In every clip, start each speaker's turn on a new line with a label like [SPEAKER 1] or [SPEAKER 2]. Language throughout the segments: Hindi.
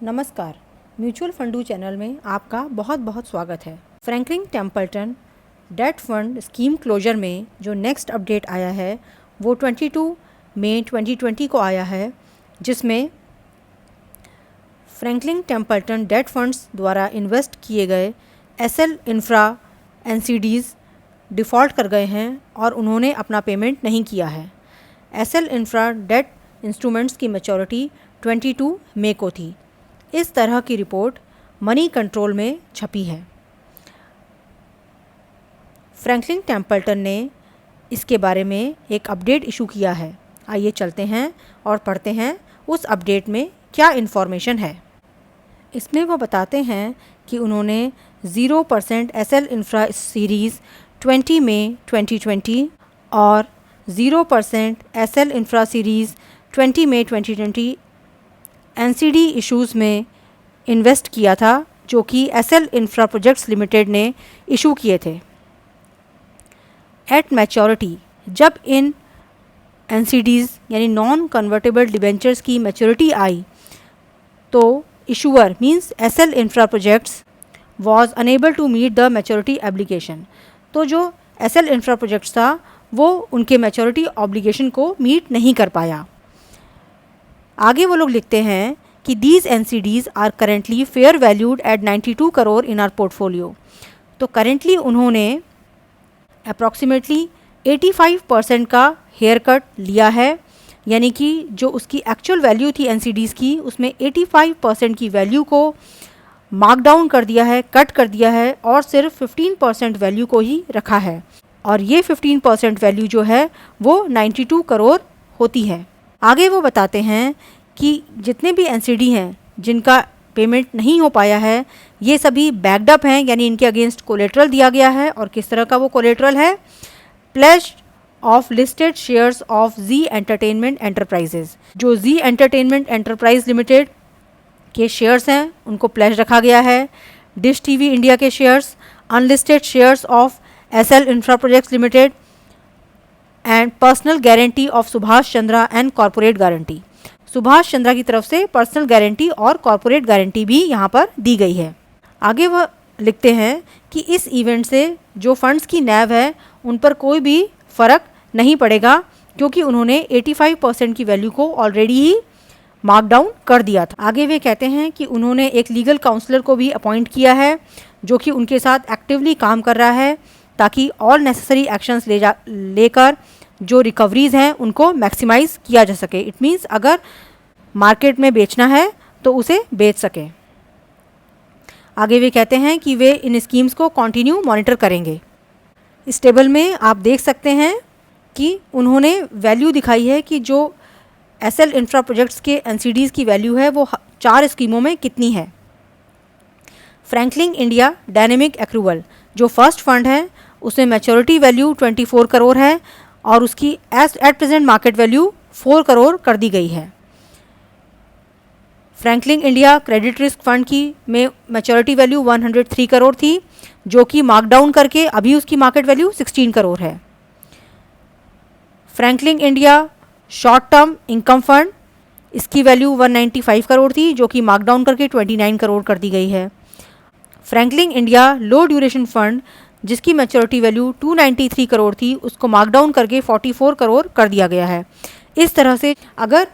[SPEAKER 1] नमस्कार, म्यूचुअल फंडू चैनल में आपका बहुत बहुत स्वागत है। Franklin Templeton debt fund scheme closure में जो नेक्स्ट अपडेट आया है वो 22 मई 2020 को आया है, जिसमें फ्रैंकलिन टेम्पल्टन डेट फंड्स द्वारा इन्वेस्ट किए गए एसएल इंफ्रा एनसीडीज़ डिफ़ॉल्ट कर गए हैं और उन्होंने अपना पेमेंट नहीं किया है। एसएल इंफ्रा डेट इंस्ट्रूमेंट्स की मैच्योरिटी 22 मई को थी। इस तरह की रिपोर्ट मनी कंट्रोल में छपी है। फ्रैंकलिन टेम्पल्टन ने इसके बारे में एक अपडेट इशू किया है। आइए चलते हैं और पढ़ते हैं उस अपडेट में क्या इन्फॉर्मेशन है। इसमें वो बताते हैं कि उन्होंने 0% एसएल इंफ्रा सीरीज़ 20 मई 2020 और 0% एसएल इंफ्रा सीरीज़ 20 मई 2020 एनसीडी इश्यूज़ में इन्वेस्ट किया था, जो कि एसएल इंफ्रा प्रोजेक्ट्स लिमिटेड ने इशू किए थे। एट मैच्योरिटी, जब इन एनसीडीज़ यानी नॉन कन्वर्टेबल डिबेंचर्स की मैच्योरिटी आई तो issuer means SL infra projects was unable to meet the maturity obligation. तो जो एसएल इंफ्रा प्रोजेक्ट्स था वो उनके मैच्योरिटी ऑब्लिगेशन को मीट नहीं कर पाया। आगे वो लोग लिखते हैं कि these NCDs are currently fair valued at 92 crore in our portfolio. तो करेंटली उन्होंने अप्रॉक्सीमेटली 85% का हेयर कट लिया है, यानी कि जो उसकी एक्चुअल वैल्यू थी एनसीडीज़ की उसमें 85% की वैल्यू को मार्क डाउन कर दिया है, कट कर दिया है और सिर्फ 15% वैल्यू को ही रखा है। और ये 15% वैल्यू जो है वो 92 करोड़ होती है। आगे वो बताते हैं कि जितने भी एनसीडी हैं जिनका पेमेंट नहीं हो पाया है ये सभी बैक्ड अप हैं, यानी इनके अगेंस्ट कोलेट्रल दिया गया है। और किस तरह का वो कोलेट्रल है? Pledge of listed shares of Zee entertainment enterprises. जो जी एंटरटेनमेंट एंटरप्राइज लिमिटेड के शेयर्स हैं उनको प्लेज रखा गया है। डिश टीवी इंडिया के shares, unlisted shares of SL infra projects limited and personal guarantee of Subhash Chandra and corporate guarantee. Subhash Chandra की तरफ से पर्सनल गारंटी और कॉरपोरेट गारंटी भी यहाँ पर दी गई है। आगे वह लिखते हैं कि इस इवेंट से जो फंड्स की नैव है उन पर कोई भी फ़र्क नहीं पड़ेगा, क्योंकि उन्होंने 85% की वैल्यू को ऑलरेडी ही मार्क डाउन कर दिया था। आगे वे कहते हैं कि उन्होंने एक लीगल काउंसलर को भी अपॉइंट किया है जो कि उनके साथ एक्टिवली काम कर रहा है, ताकि ऑल नेसेसरी एक्शंस लेकर जो रिकवरीज हैं उनको मैक्सिमाइज़ किया जा सके। इट मीन्स अगर मार्केट में बेचना है तो उसे बेच सके। आगे वे कहते हैं कि वे इन स्कीम्स को कंटिन्यू मॉनिटर करेंगे। इस टेबल में आप देख सकते हैं कि उन्होंने वैल्यू दिखाई है कि जो एसएल इंफ्रा प्रोजेक्ट्स के एनसीडीज़ की वैल्यू है वो 4 स्कीमों में कितनी है। फ्रैंकलिन इंडिया डायनेमिक एक्रूवल जो फर्स्ट फंड है उसमें मैच्योरिटी वैल्यू 24 करोड़ है और उसकी at present market value 4 crore कर दी गई है। Franklin India credit risk fund की में मैच्योरिटी वैल्यू 103 करोड़ थी, जो कि मार्क डाउन करके अभी उसकी मार्केट वैल्यू 16 करोड़ है। Franklin India short term income fund, इसकी वैल्यू 195 करोड़ थी, जो कि मार्क डाउन करके 29 करोड़ कर दी गई है। फ्रैंकलिन इंडिया लो ड्यूरेशन फंड जिसकी मैच्योरिटी वैल्यू 293 करोड़ थी, उसको मार्क डाउन करके 44 करोड़ कर दिया गया है। इस तरह से अगर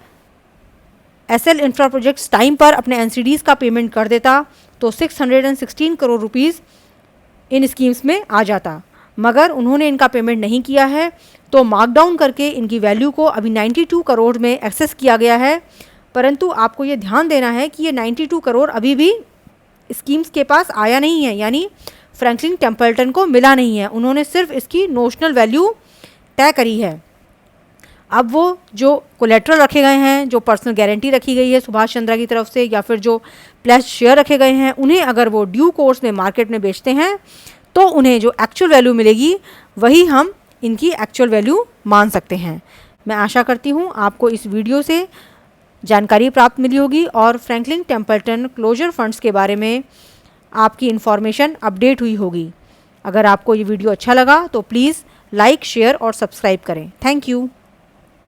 [SPEAKER 1] एसएल इंफ्रा प्रोजेक्ट्स टाइम पर अपने एनसीडीज़ का पेमेंट कर देता तो 616 करोड़ रुपीस इन स्कीम्स में आ जाता, मगर उन्होंने इनका पेमेंट नहीं किया है तो मार्क डाउन करके इनकी वैल्यू को अभी 92 करोड़ में एक्सेस किया गया है। परंतु आपको ये ध्यान देना है कि ये 92 करोड़ अभी भी स्कीम्स के पास आया नहीं है, यानी फ्रैंकलिन टेम्पल्टन को मिला नहीं है। उन्होंने सिर्फ इसकी नोशनल वैल्यू तय करी है। अब वो जो कोलेट्रल रखे गए हैं, जो पर्सनल गारंटी रखी गई है सुभाष चंद्रा की तरफ से, या फिर जो प्लेज शेयर रखे गए हैं, उन्हें अगर वो ड्यू कोर्स में मार्केट में बेचते हैं तो उन्हें जो एक्चुअल वैल्यू मिलेगी वही हम इनकी एक्चुअल वैल्यू मान सकते हैं। मैं आशा करती हूँ आपको इस वीडियो से जानकारी प्राप्त मिली होगी और फ्रैंकलिन टेम्पल्टन क्लोजर फंड्स के बारे में आपकी इन्फॉर्मेशन अपडेट हुई होगी। अगर आपको ये वीडियो अच्छा लगा तो प्लीज़ लाइक, शेयर और सब्सक्राइब करें। Thank you.